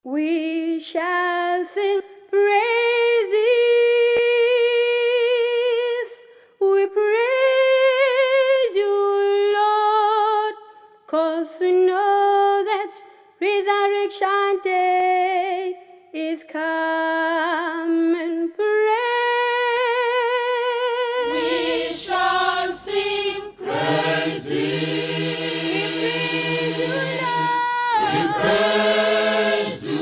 We shall sing praises. We praise you, Lord, 'cause we know that resurrection day is coming. Praise. We shall sing praises. We praise you,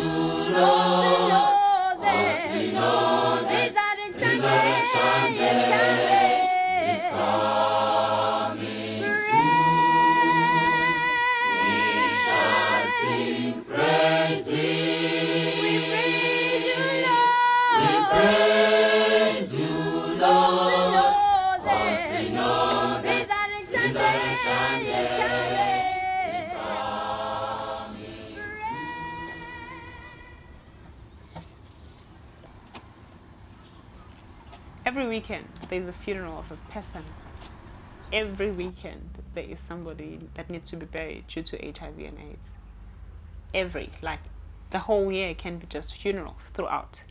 Lord. We know that resurrection day is coming soon. We shall sing praises. We praise you, Lord. 'Cause we know that resurrection day is coming. Every weekend, there's a funeral of a person. Every weekend, there is somebody that needs to be buried due to HIV and AIDS. The whole year can be just funerals throughout.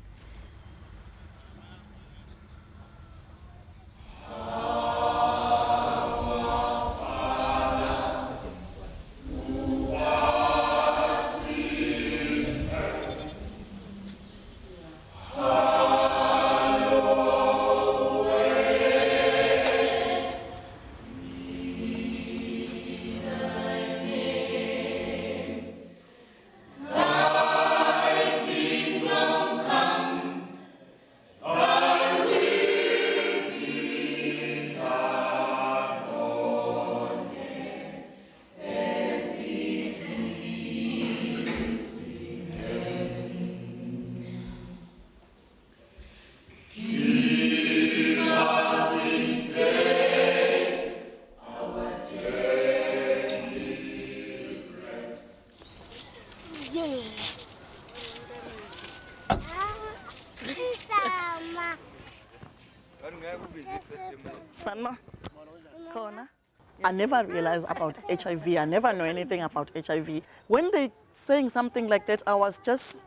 I never realized about HIV. I never know anything about HIV. When they saying something like that, I was just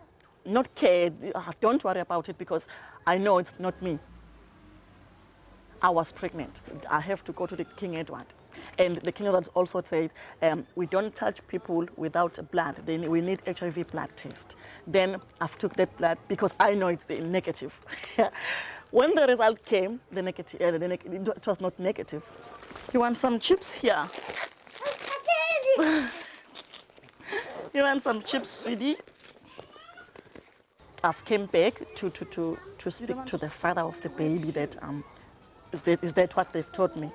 not cared. Don't worry about it because I know it's not me. I was pregnant. I have to go to the King Edward. And the King Edward also said, we don't touch people without blood. Then we need HIV blood test. Then I took that blood because I know it's the negative. When the result came, it was not negative. You want some chips here? You want some chips, sweetie? I've came back to speak to the father of the baby that is that what they've told me,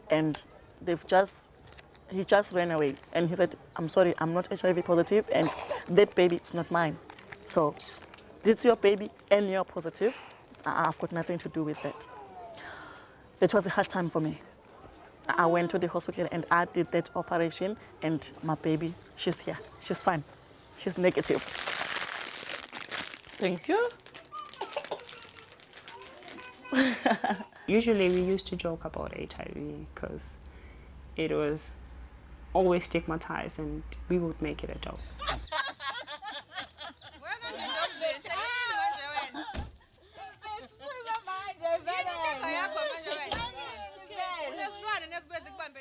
and he just ran away and he said, I'm sorry, I'm not HIV positive and that baby is not mine. So this is your baby and you're positive. I've got nothing to do with that. That was a hard time for me. I went to the hospital and I did that operation and my baby, she's here. She's fine. She's negative. Thank you. Usually we used to joke about HIV because it was always stigmatized and we would make it a joke.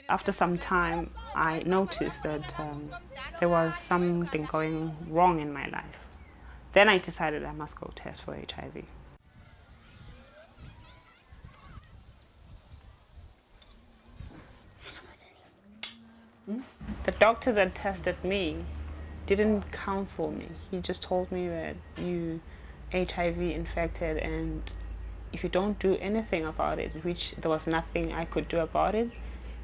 After some time, I noticed that there was something going wrong in my life. Then I decided I must go test for HIV. The doctor that tested me didn't counsel me. He just told me that you HIV infected and if you don't do anything about it, which there was nothing I could do about it,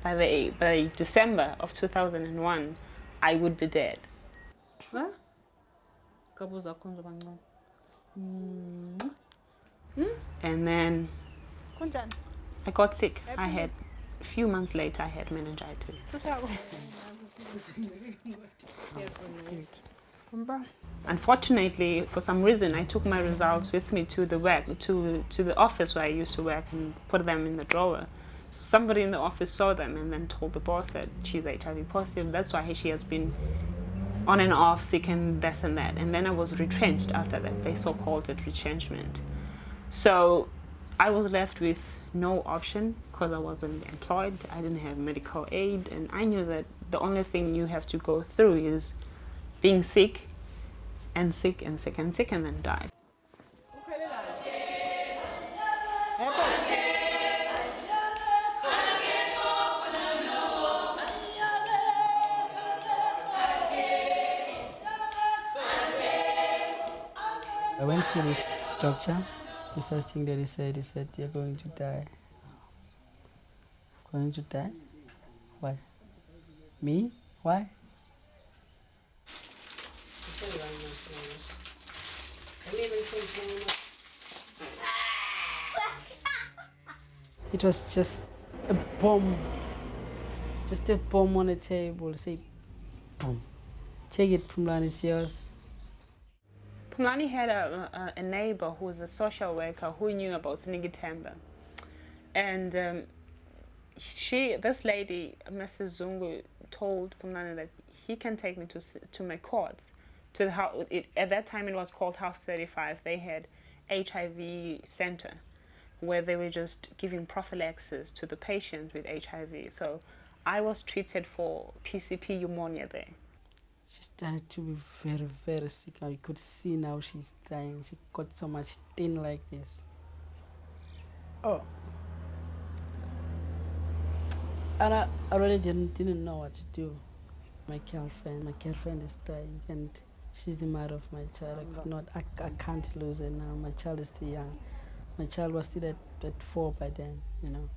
by December of 2001, I would be dead. Huh? And then I got sick. A few months later, I had meningitis. Unfortunately, for some reason, I took my results with me to the office where I used to work and put them in the drawer. So somebody in the office saw them and then told the boss that she's HIV positive. That's why she has been on and off, sick and this and that. And then I was retrenched after that. They so-called it retrenchment. So I was left with no option because I wasn't employed. I didn't have medical aid. And I knew that the only thing you have to go through is being sick and sick and sick and sick and then die. I went to this doctor. The first thing that he said, you're going to die. Going to die? Why? Me? Why? It was just a bomb. Just a bomb on the table. Say, boom. Take it, Pumlani, it's yours. Pumlani had a neighbor who was a social worker who knew about Sinigitemba. And this lady, Mrs. Zungu, told Pumlani that he can take me to my courts. To the house, at that time it was called House 35. They had HIV center where they were just giving prophylaxis to the patients with HIV. So I was treated for PCP pneumonia there. She started to be very, very sick. Now you could see now she's dying. She got so much thin like this. Oh. And I really didn't know what to do. My girlfriend is dying, and she's the mother of my child. I can't lose her now. My child is too young. My child was still at 4 by then, you know.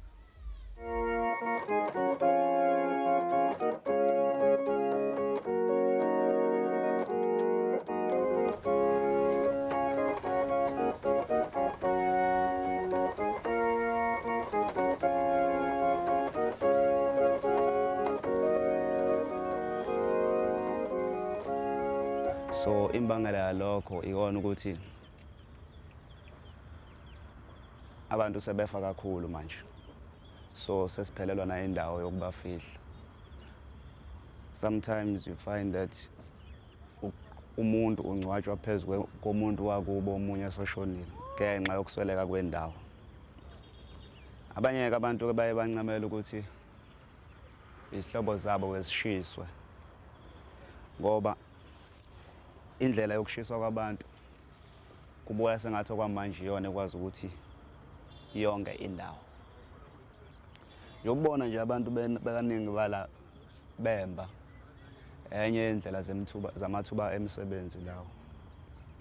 So imbangela yalokho ikona ukuthi abantu sebefa kakhulu manje. So sesiphelelwa na indawo yokubafihla. Sometimes you find that umuntu ungcwatshwa phezulu komuntu wakubo omunye esoshonile ngenxa yokusweleka kwendawo. Abanye abantu ke baye bancamela ukuthi isihlobo zabo wesishiswe ngoba indlela yokushiswa kwabantu kubuya sengathi kwamanje iyona ekwazi ukuthi yonke indawo. Yokubona nje abantu bekaningi bala bemba enye indlela zamathuba emisebenzi lawo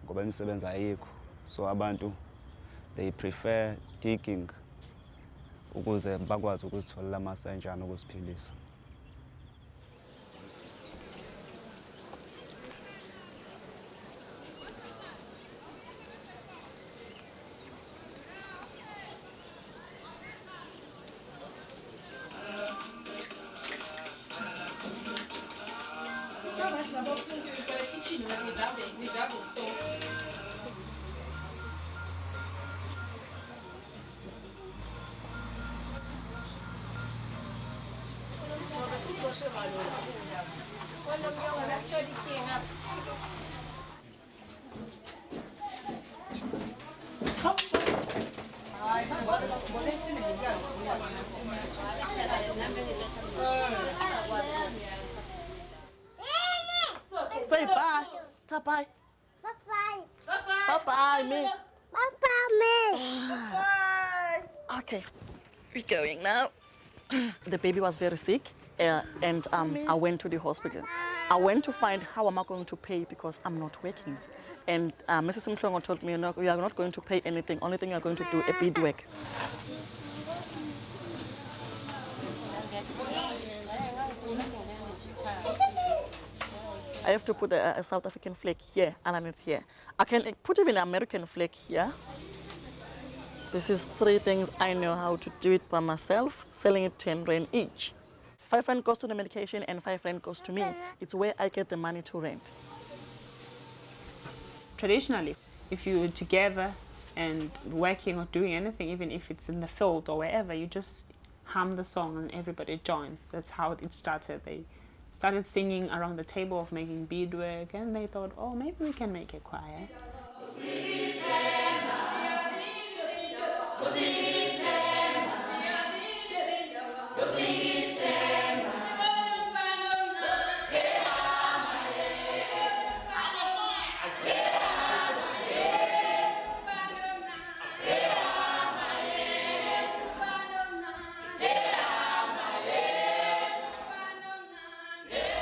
ngoba imisebenzi ayikho, so abantu they prefer digging ukuze bakwazi ukuzitholela amasenjana ukuziphilisa. Say bye. Bye. Bye-bye. Bye-bye, miss. Bye-bye, miss. Okay, we're going now. The baby was very sick, and I went to the hospital. I went to find how am I going to pay because I'm not working. And Mrs. Mhlongo told me, no, you are not going to pay anything. Only thing you are going to do a beadwork. I have to put a South African flag here, underneath here. I can put even an American flag here. This is 3 things I know how to do it by myself, selling it 10 rand each. 5 rand goes to the medication and 5 rand goes to me. It's where I get the money to rent. Traditionally, if you're together and working or doing anything, even if it's in the field or wherever, you just hum the song and everybody joins. That's how it started. They started singing around the table of making beadwork, and they thought, oh, maybe we can make a choir.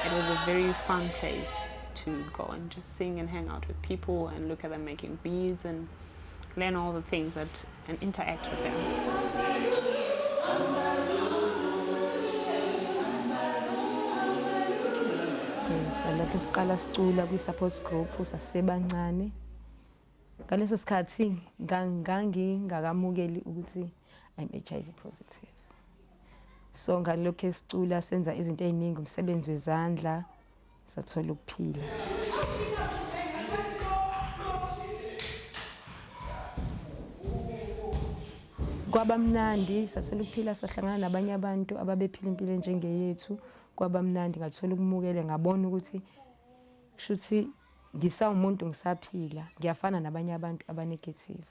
It was a very fun place to go and just sing and hang out with people and look at them making beads and learn all the things and interact with them. Salokho siqala sicula kwi-support group sasebancane. Ngaleso sikhathi ngangingakamukeli ukuthi I'm HIV positive. So ngalokho esicula senza izinto eziningi, umsebenzi wezandla, sathola ukuphila. Kwaba mnandi, sathola ukuphila, sahlangana nabanye abantu ababephila impilo njengeyethu. Kwaba mnandi, ngathola ukumukela, ngabona ukuthi shuthi ngisawumuntu ngisaphila, ngiyafana nabanye abantu abanegative.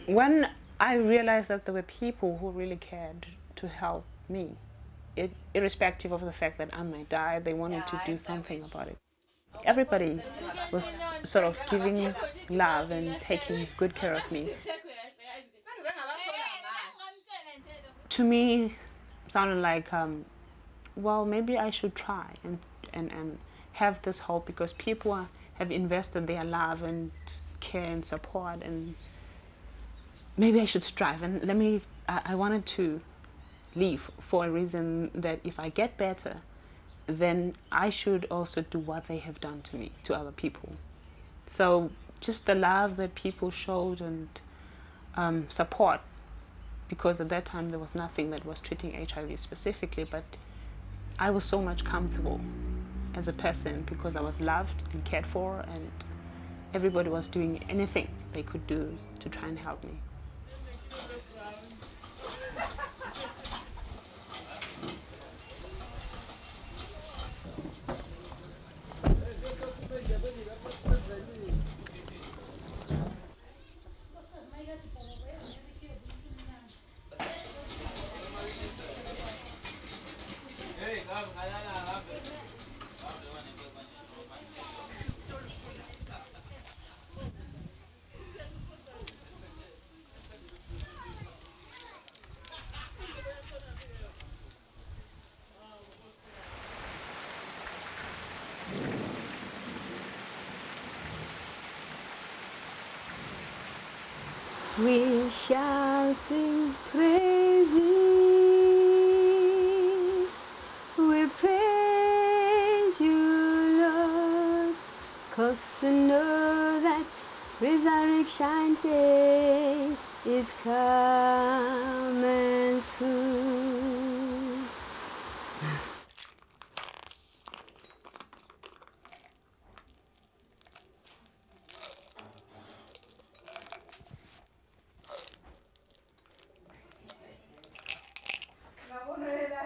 When I realized that there were people who really cared to help me, irrespective of the fact that I might die, they wanted to do something about it. Everybody was sort of giving love and taking good care of me. To me, sounded like, well, maybe I should try and have this hope, because people have invested their love and care and support, and maybe I should strive. And I wanted to leave for a reason that if I get better, then I should also do what they have done to me, to other people. So just the love that people showed and support, because at that time there was nothing that was treating HIV specifically, but I was so much comfortable as a person because I was loved and cared for, and everybody was doing anything they could do to try and help me. We shall sing praises, we praise you, Lord, 'cause we know that resurrection day is coming soon.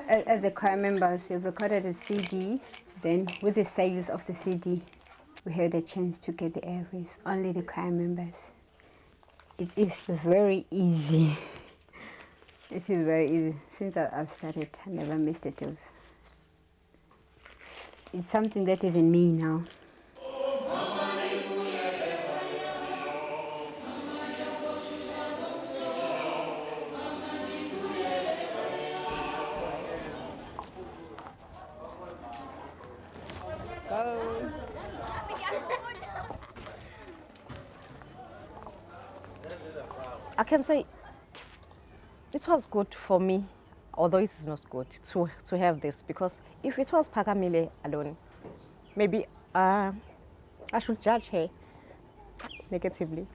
As the choir members, we've recorded a CD. Then, with the sales of the CD, we had the chance to get the airways. Only the choir members. It is very easy. It is very easy. Since I've started, I never missed a dose. It's something that is in me now. Go. I can say it was good for me, although it is not good to have this, because if it was Pakamile alone, maybe I should judge her negatively.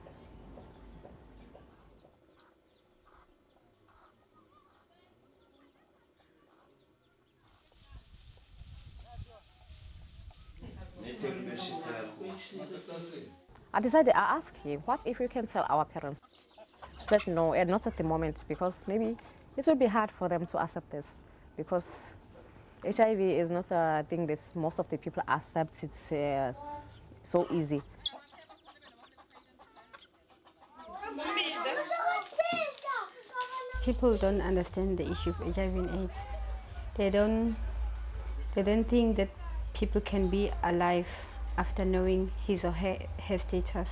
I asked him, what if we can tell our parents? She said no, and not at the moment, because maybe it will be hard for them to accept this, because HIV is not a thing that most of the people accept. It's so easy. People don't understand the issue of HIV and AIDS. They don't think that people can be alive after knowing his or her status.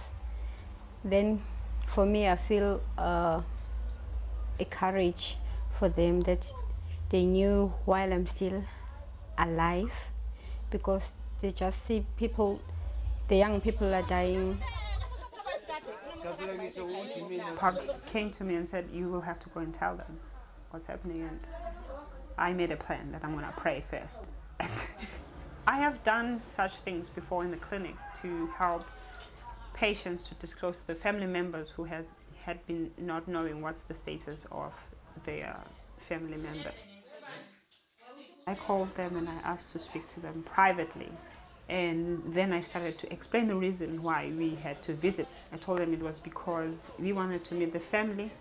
Then for me, I feel a courage for them that they knew while I'm still alive, because they just see people, the young people are dying. Pops came to me and said, you will have to go and tell them what's happening. And I made a plan that I'm going to pray first. I have done such things before in the clinic to help patients to disclose to the family members who had been not knowing what's the status of their family member. I called them and I asked to speak to them privately. And then I started to explain the reason why we had to visit. I told them it was because we wanted to meet the family,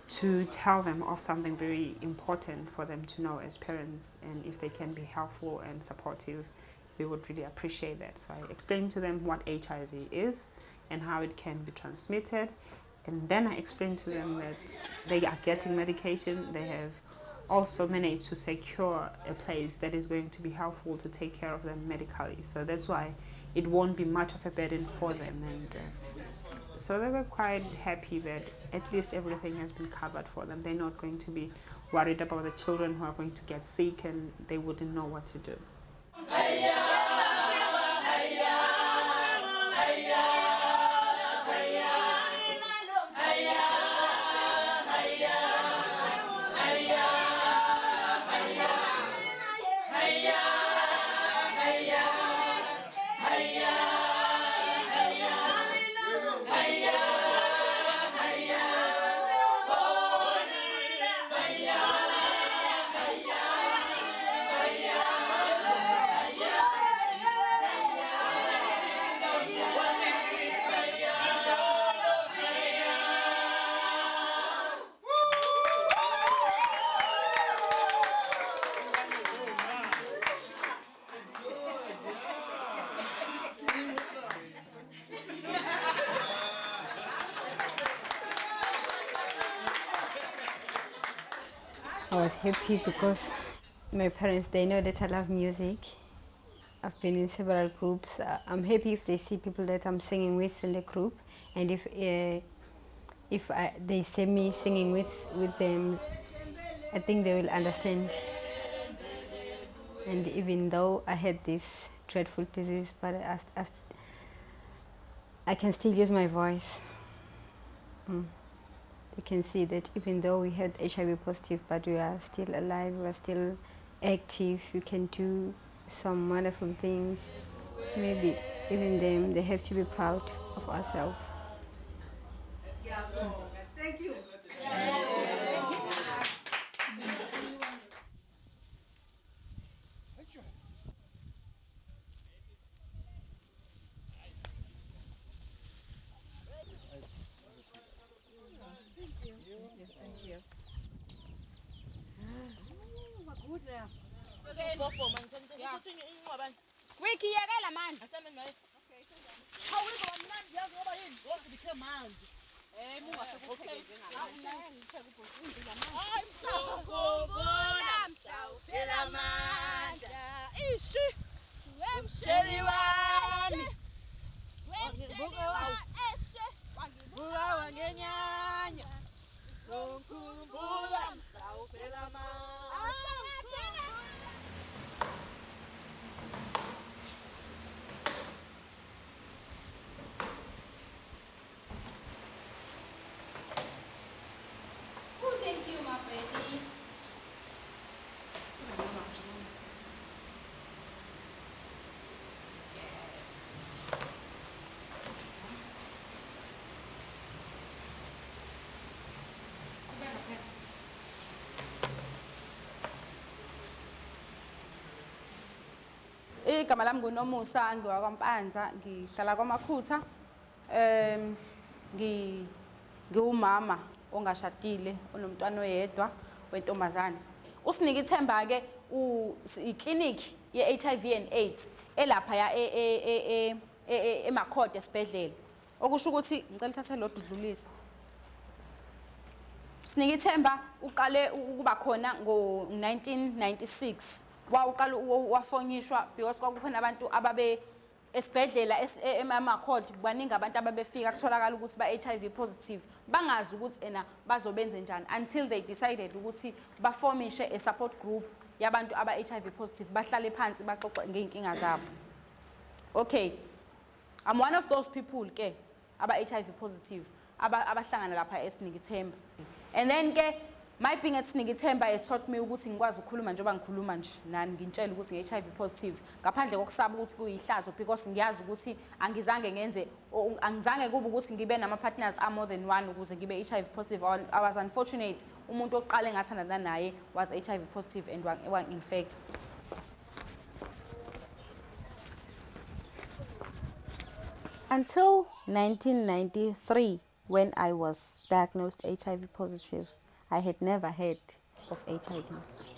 to tell them of something very important for them to know as parents, and if they can be helpful and supportive, we would really appreciate that. So I explained to them what HIV is and how it can be transmitted, and then I explained to them that they are getting medication. They have also managed to secure a place that is going to be helpful to take care of them medically. So that's why it won't be much of a burden for them. And so they were quite happy that at least everything has been covered for them. They're not going to be worried about the children who are going to get sick and they wouldn't know what to do. I was happy because my parents, they know that I love music. I've been in several groups. I'm happy if they see people that I'm singing with in the group, and if they see me singing with them, I think they will understand. And even though I had this dreadful disease, but I can still use my voice. You can see that even though we had HIV positive, but we are still alive, we are still active, we can do some wonderful things. Maybe even them, they have to be proud of ourselves. Thank you. igama lami nguNomusa ngiwakwaMpanza ngihlala kwaMakhutha. Ngiwumama ongashadile onomntwana oyedwa wentombazane. Usinika ithemba ke iclinic ye-HIV and AIDS elapha ya eMakhode esibhedlela. Okusho ukuthi ngicela uthathe lo dudlulisa. Usinika ithemba uqale ukuba khona ngo-1996. Waqala wafonyishwa because kwakukhona abantu ababe esibhedlela eMakhode baningi abantu ababefika kutholakala ukuthi ba-HIV positive bangazi ukuthi ena bazobenze njani until they decided ukuthi baformishe a support group yabantu aba-HIV positive bahlale phansi baxoxe ngey'nkinga zabo. Okay, I'm one of those people ke aba-HIV positive abahlangana lapha eSinika Ithemba. And then ke my being at Sinika Ithemba has taught me ukuthi ngikwazi ukukhuluma njengoba ngikhuluma nje nani ngintshela ukuthi ngi-HIV positive ngaphandle kokusaba ukuthi kuyihlazo because ngiyazi ukuthi angizange kube ukuthi ngibe nama-partners more than one ukuze ngibe HIV positive. I was unfortunate umuntu oqale ngathandana naye was HIV positive and wa-infect. Until 1993 when I was diagnosed HIV positive, I had never heard of HIV.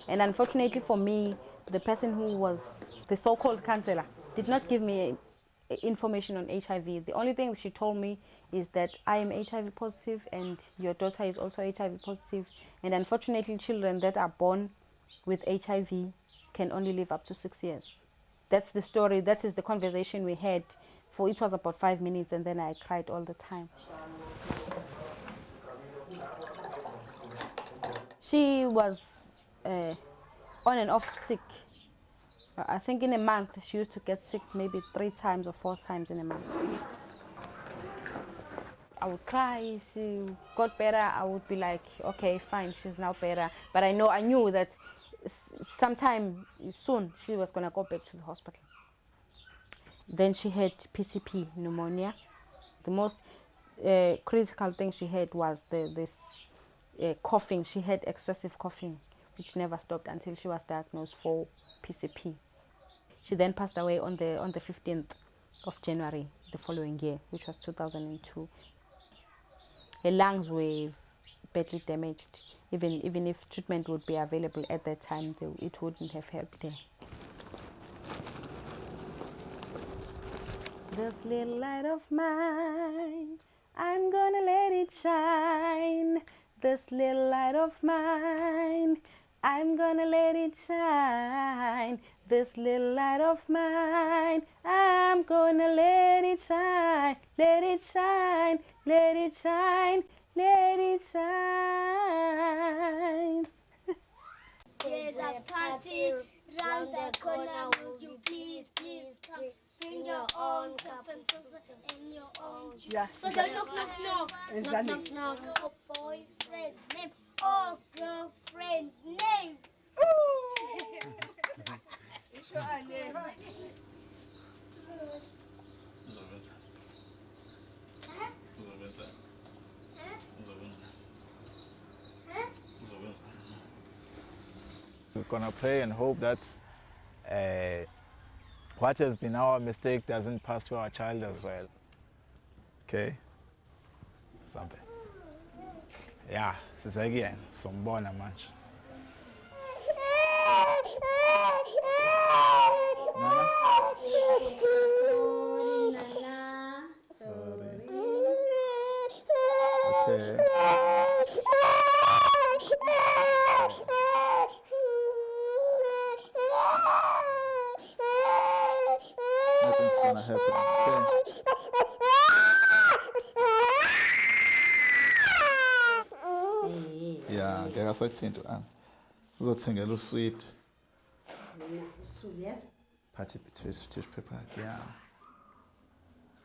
And unfortunately for me, the person who was the so-called counselor did not give me information on HIV. The only thing she told me is that I am HIV positive and your daughter is also HIV positive. And unfortunately, children that are born with HIV can only live up to 6 years. That's the story, that is the conversation we had. For it was about 5 minutes and then I cried all the time. She was on and off sick. I think in a month she used to get sick maybe 3 times or 4 times in a month. I would cry, she got better, I would be like, okay, fine, she's now better. But I knew that sometime soon she was gonna go back to the hospital. Then she had PCP, pneumonia. The most critical thing she had was this coughing. She had excessive coughing, which never stopped until she was diagnosed for PCP. She then passed away on the 15th of January the following year, which was 2002. Her lungs were badly damaged. Even if treatment would be available at that time, it wouldn't have helped her. This little light of mine, I'm gonna let it shine. This little light of mine, I'm gonna let it shine. This little light of mine, I'm gonna let it shine. Let it shine, let it shine, let it shine. There's a party round the corner. Will you please come? Bring your own cup and saucer and your own juice. Yeah. So knock, knock, knock. Knock, knock, knock. Your boyfriend's name or girlfriend's name. We're gonna pray and hope that what has been our mistake doesn't pass to our child as well. Okay? Something. Yeah, sisegien, sombona manje. Sorry. Okay. Nothing's gonna happen. Okay. Yeah, ngeke asakuthinta ana. Uzokuthengela usweet. Yes. Party tissue paper. Yeah.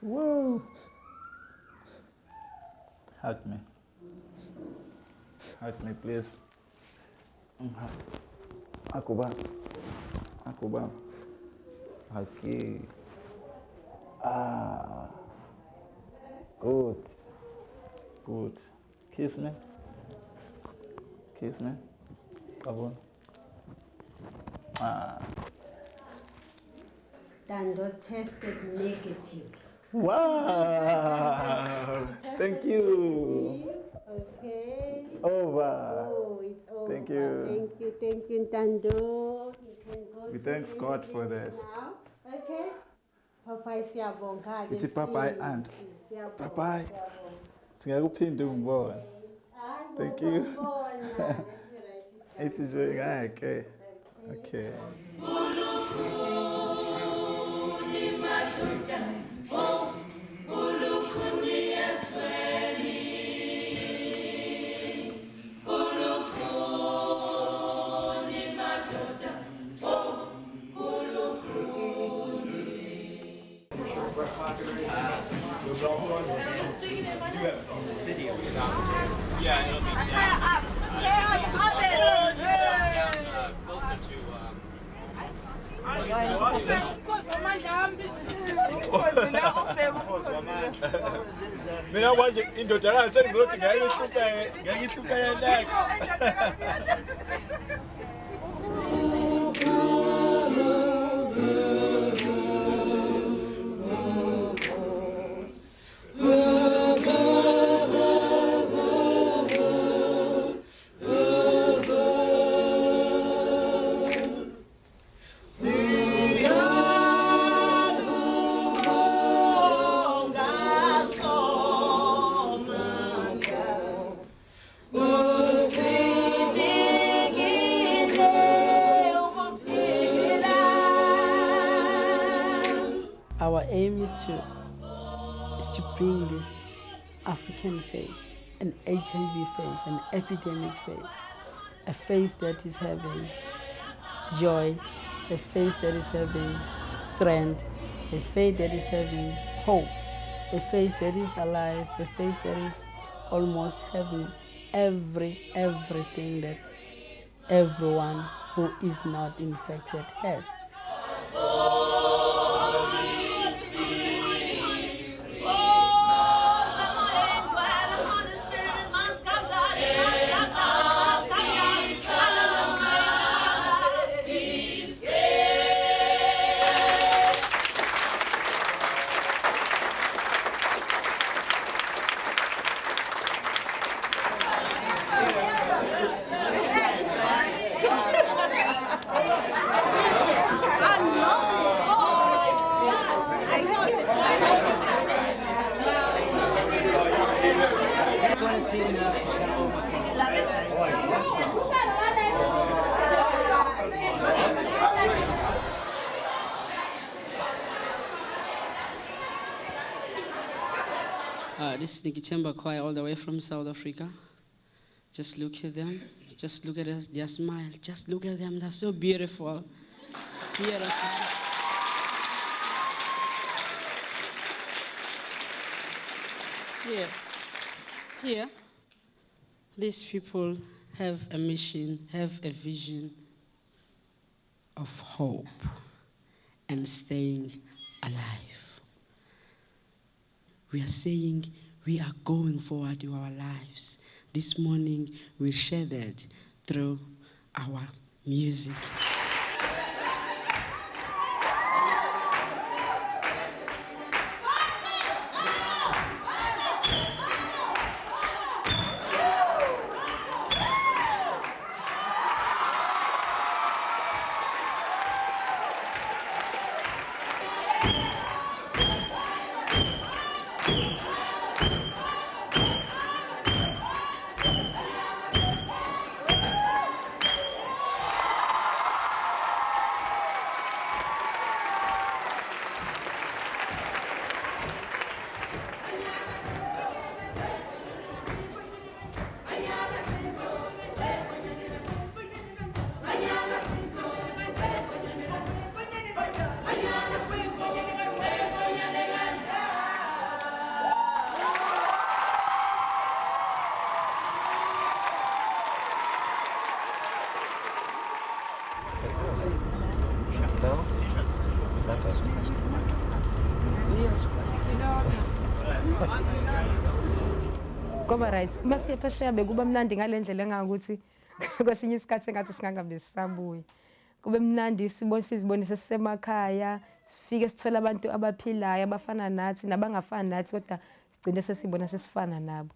Whoa. Hug me. Hug me, please. Akuba. Akuba. Okay. Ah. Good. Good. Kiss me. Kiss me. Come on. Ah. Tando tested negative. Wow. Thank you. Okay. Over. Oh, it's over. Thank you. Thank you, Tando. We thank God for this. Now, okay. Papa siyabonga. It's Papa aunt. Papa. Singakuphinde ungibone. Thank you. It's enjoying. Okay. Okay. Mina manje indodakazi sengizothi ngiyayihluka next. Our aim is to bring this African face, an HIV face, an epidemic face, a face that is having joy, a face that is having strength, a face that is having hope, a face that is alive, a face that is almost having everything that everyone who is not infected has. This is Nikitemba Choir all the way from South Africa. Just look at them. Just look at their smile. Just look at them. They're so beautiful. Beautiful. Here, these people have a mission, have a vision of hope and staying alive. We are saying we are going forward in our lives. This morning we share that through our music. Ngoba right masiye phesheya bekuba mnandi ngalendlela engakuthi kwesinye isikhathi engathi singangabe sisabuya kube mnandi sizibonise sisemakhaya sifike sithola abantu abaphilayo abafana nathi nabangafani nathi kodwa sigcine sesibona sesifana nabo.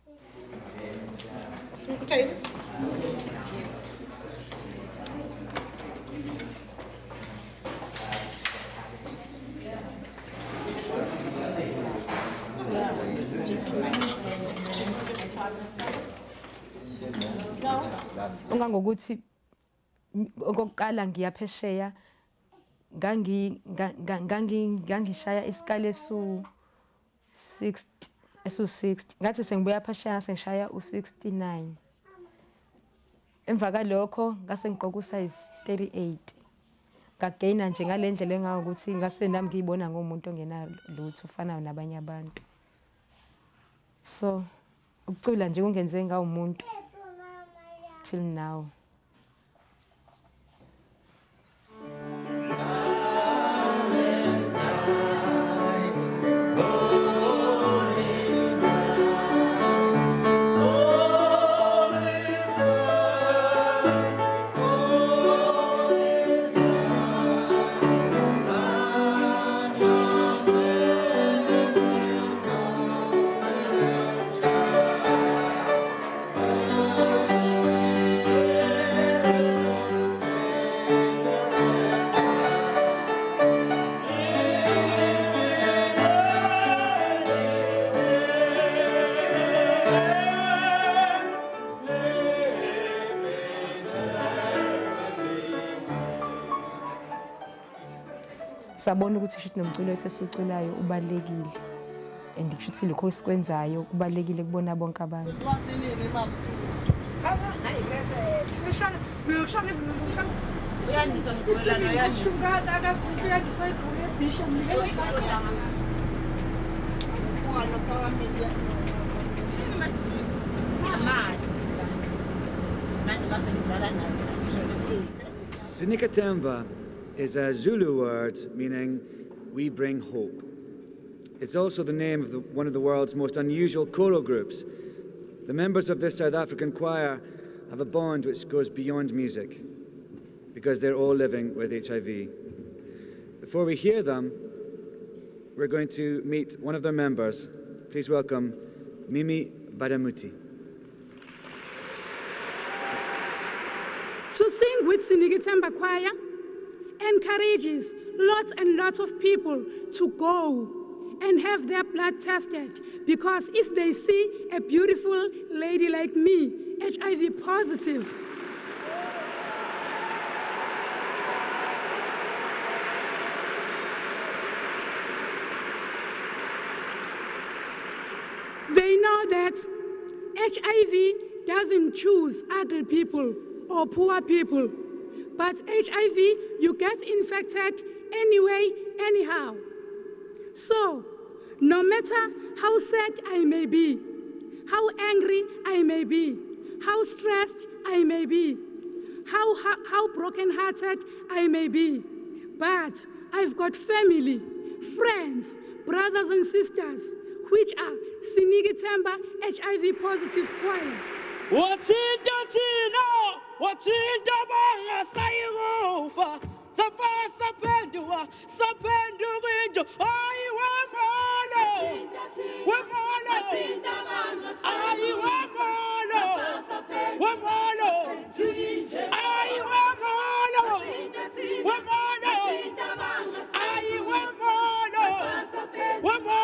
Ungangokuthi okokuqala ngiyaphesheya ngangishaya isikali esu-60 ngathi sengibuya phesheya sengishaya u-69 emva kalokho ngase ngiqoka usize 38 ngageyina nje ngale ndlela engangokuthi ngase nami ngiyibona ngomuntu ongenalo lutho ufanayo nabanye abantu. So ukucula nje kungenze ngawumuntu till now. Sabona ukuthi kusho nomculo wethu esiwuculayo ubalekile and kusho ukuthi lokho esikwenzayo kubalekile kubona bonke abantu. Sinikatemba is a Zulu word meaning we bring hope. It's also the name of one of the world's most unusual choral groups. The members of this South African choir have a bond which goes beyond music because they're all living with HIV. Before we hear them, we're going to meet one of their members. Please welcome Mimi Badamuti. To sing with Sinikatemba Choir encourages lots and lots of people to go and have their blood tested, because if they see a beautiful lady like me, HIV positive, they know that HIV doesn't choose ugly people or poor people. But HIV, you get infected anyway, anyhow. So, no matter how sad I may be, how angry I may be, how stressed I may be, how broken-hearted I may be, but I've got family, friends, brothers and sisters, which are Sinikatemba HIV positive choir. What's in the Tina? What's in the Banga Sayufa? Safa Sapendua, Sapendu, I want more. One more. I want more. One more. I want more. One more. I want more. One more. I want more. One more.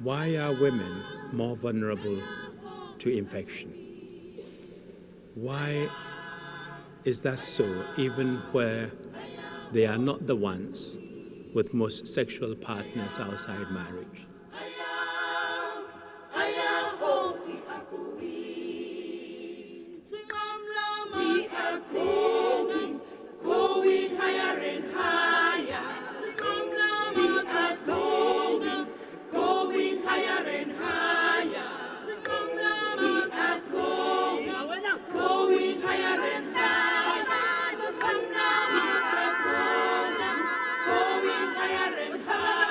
Why are women more vulnerable to infection? Why is that so, even where they are not the ones with most sexual partners outside marriage? Going higher and higher. Going higher and higher. Going higher and higher.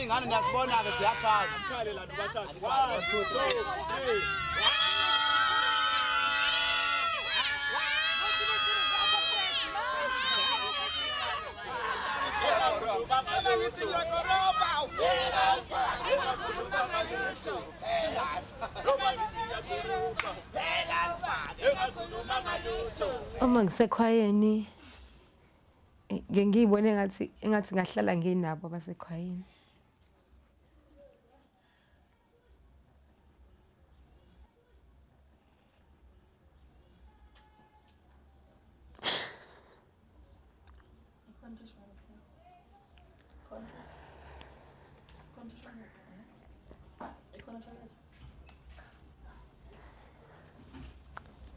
ngani niyasibona-ke siyakhala. Mkhale lana bathathu. 1, 2, 3. Uma ngisekhwayeni ngeke ngiyibone engathi ngahlala nginabo abasekhwayeni.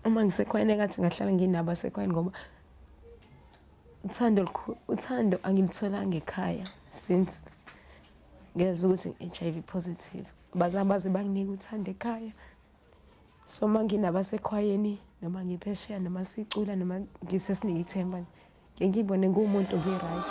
Uma ngisekhwayeni engathi ngahlala nginabo abasekhwayeni ngoba uthando angilitholanga ekhaya since ngezwe ukuthi HIV positive. Bazabaze banginika uthando ekhaya. So manginabasekhwayeni noma ngiphesheya noma sicula noma ngisesinika ithemba ngeke ngibone ngumuntu ngi-right.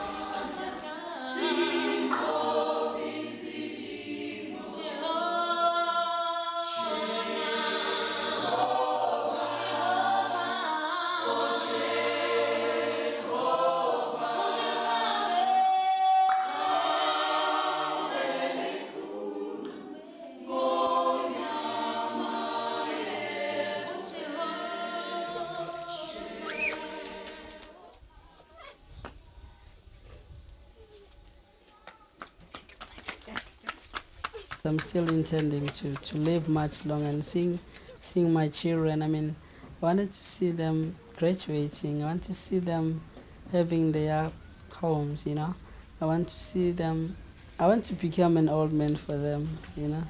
I'm still intending to live much longer and seeing my children. I mean, I wanted to see them graduating. I want to see them having their homes, you know. I want to see them, I want to become an old man for them, you know.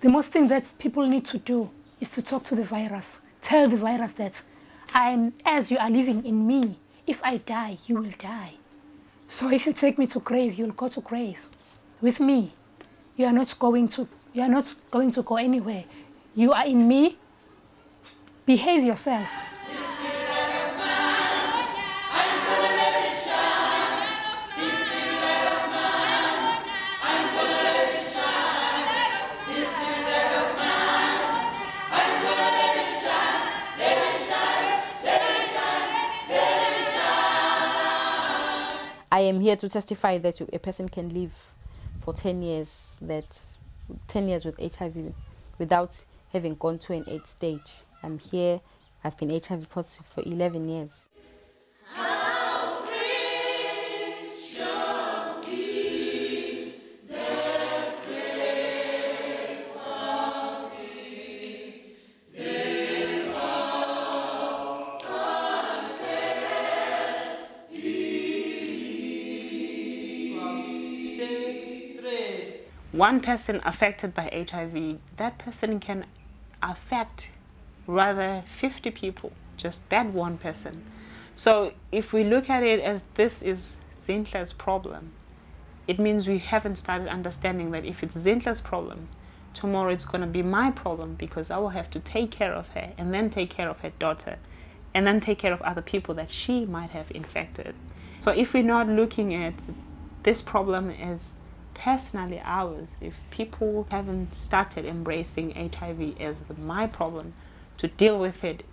The most thing that people need to do is to talk to the virus. Tell the virus that as you are living in me, if I die, you will die. So if you take me to grave, you'll go to grave. With me, you are not going to go anywhere. You are in me. Behave yourself. I am here to testify that a person can live for 10 years, 10 years with HIV without having gone to an AIDS stage. I'm here, I've been HIV positive for 11 years. One person affected by HIV, that person can affect rather 50 people, just that one person. So if we look at it as this is Zinhla's problem, it means we haven't started understanding that if it's Zinhla's problem, tomorrow it's going to be my problem, because I will have to take care of her and then take care of her daughter and then take care of other people that she might have infected. So if we're not looking at this problem as personally ours, if people haven't started embracing HIV as my problem, to deal with it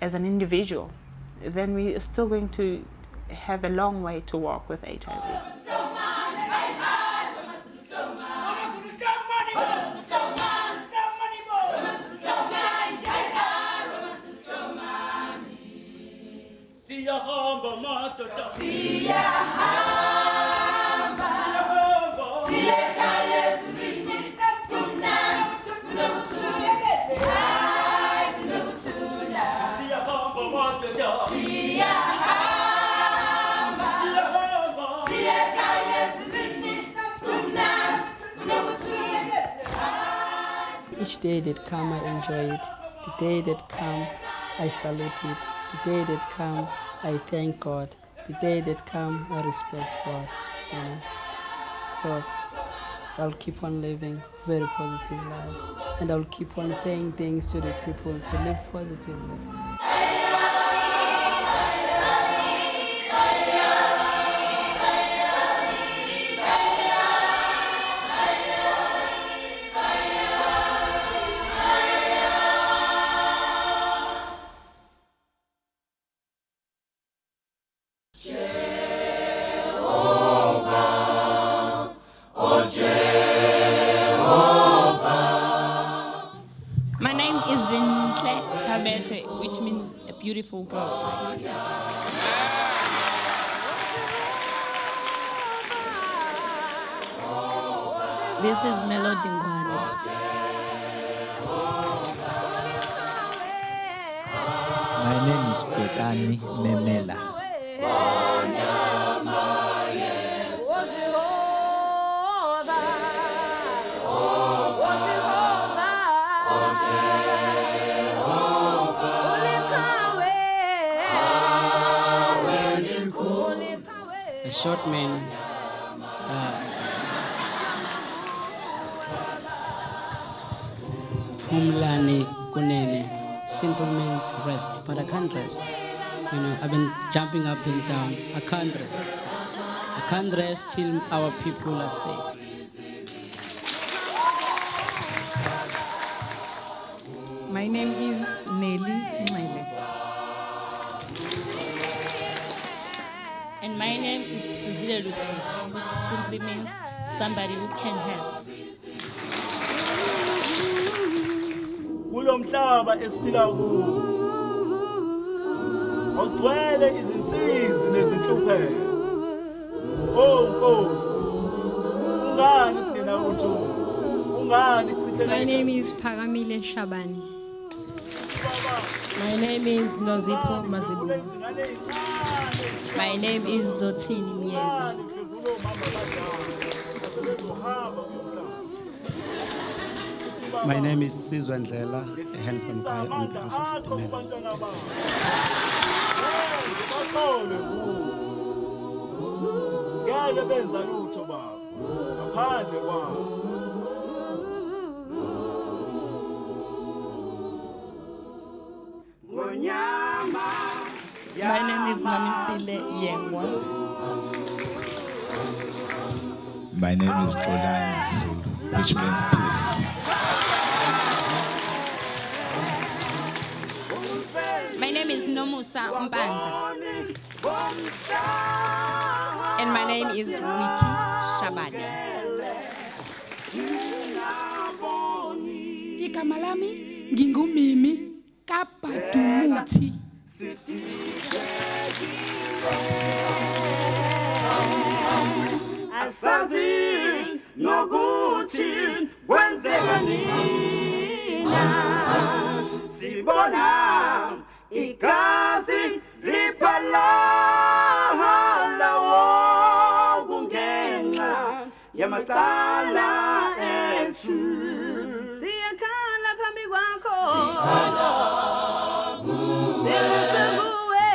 as an individual, then we are still going to have a long way to walk with HIV. Each day that come, I enjoy it. The day that come, I salute it. The day that come, I thank God. The day that come, I respect God. You know? So I'll keep on living very positive life, and I'll keep on saying things to the people to live positively. beautiful girl. This is Melody Ngwane. My name is Betani Memela. A short man. Phumlani kunene. Simple means rest, but I can't rest. You know, I've been jumping up and down. I can't rest. I can't rest till our people are saved. My name is Nelly Mile. And my name is Sizile Lutu, which simply means somebody who can help. Kulomhlaba esiphila kuwo. Ogcwele izinsizi nezinhlupheko. Oh Nkosi. Ungani singena uthuko? Ungani chithela? My name is Pagamile Shabani. My name is Nozipo Mazibu. My name is Zotini Mieza. My name is Sizwendlela, a handsome guy on behalf of the men. Ngeke benza lutho baba. Ngaphandle kwabo. My name is Namisile Yengwa. My name is Tolani Zulu, which means peace. My name is Nomusa Mbanza. And my name is Wiki Shabani. Igama lami ngingumimi kaBadumuthi. Asazi nokuthi kwenzeka nina sibona igazi liphala wokungenxa yamacala ethu siyakhala phambi kwakho sikhala kuwe